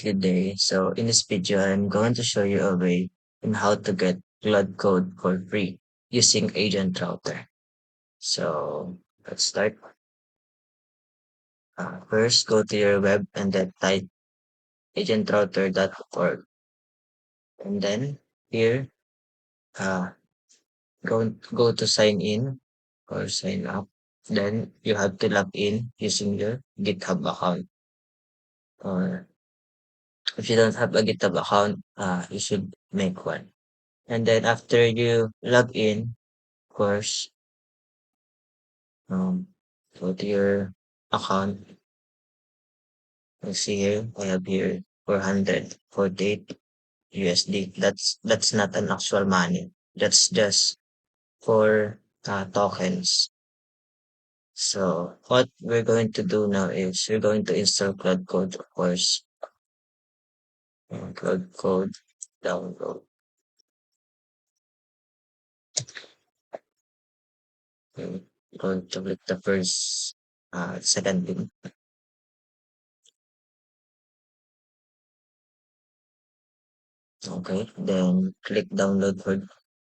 good day. So in this video, I'm going to show you a way on how to get Claude Code for free using Agent Router. So let's start. First, go to your web and then type agentrouter.org. And then here, uh, go to sign in or sign up. Then you have to log in using your GitHub account. Or if you don't have a GitHub account, you should make one. And then after you log in, of course, um, go to your account. You see here, I have here 448 USD. That's not an actual money. That's just for tokens. So what we're going to do now is we're going to install Cloud Code, of course. Cloud Code download. Okay. Going to click the first second link. Okay, then click download for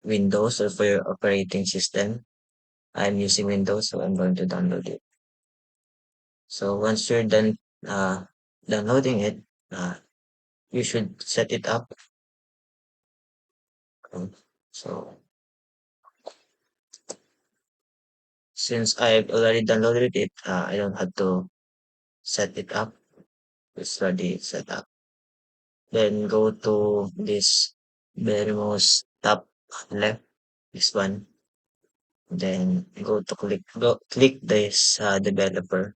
Windows or for your operating system. I'm using Windows, so I'm going to download it. So once you're done downloading it, you should set it up. So since I've already downloaded it, I don't have to set it up. It's already set up. Then go to this very most top left, this one. Then click this developer.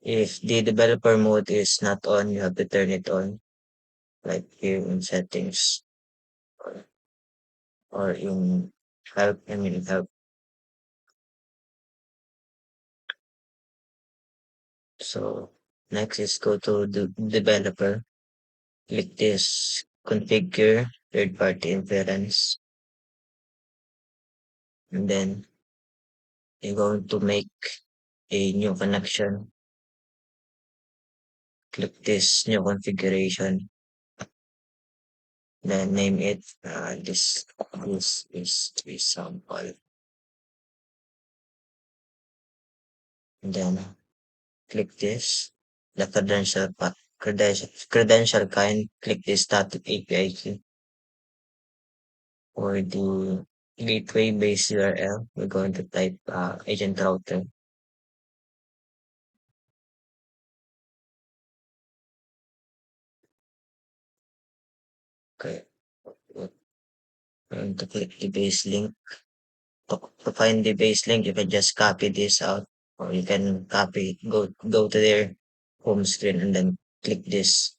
If the developer mode is not on, you have to turn it on, like here in settings or, or in help. I mean help. So next is go to the developer. Click this configure third party inference, and then you're going to make a new connection. Click this new configuration, then name it. This is sample, and then click this, the credential kind, click this static API key for the gateway based URL. We're going to type agent router. Okay, we're going to click the base link. To find the base link, you can just copy this out, or you can go to their home screen and then click this.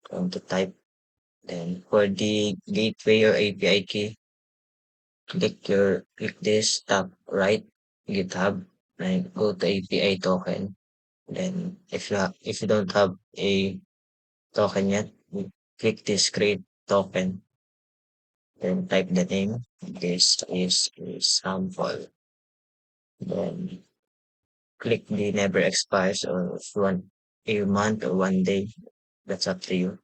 Going to type. Then for the gateway or API key, click this top right GitHub and go to API token. Then if you don't have a token yet, you click this create token. Then type the name. This is a sample. Then click the never expires, or if you want a month or 1 day, that's up to you.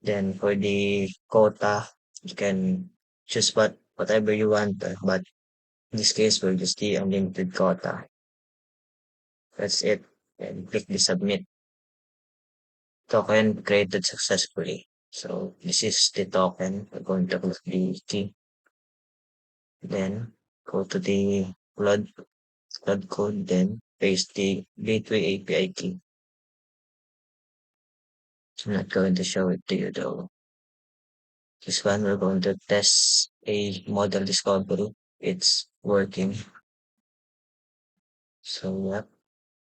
Then for the quota, you can choose whatever you want, but in this case, we'll just the unlimited quota. That's it. And click the submit. Token created successfully. So this is the token. We're going to click the key. Then go to the flood code, then paste the gateway API key. I'm not going to show it to you though. This one, we're going to test a model discovery. It's working. So yeah,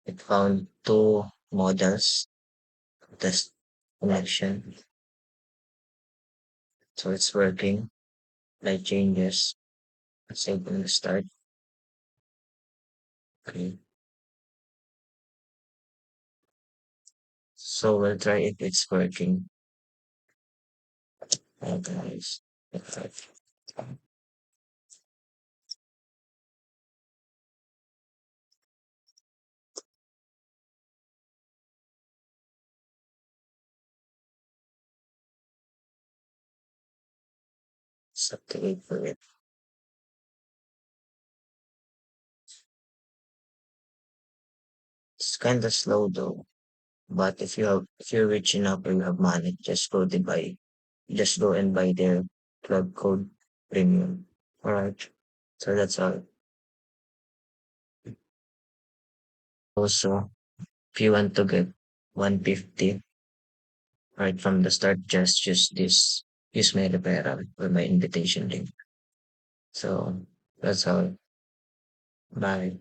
it found two models test connection. So it's working. Light changes. Save from the start. Okay. So we'll try if it's working. Guys. Okay. Just have to wait for it. It's kind of slow though. But if you're rich enough or you have money, just go and buy their Claude Code premium. All right. So that's all. Also, if you want to get 150 right from the start, just use my referral or my invitation link. So that's all. Bye.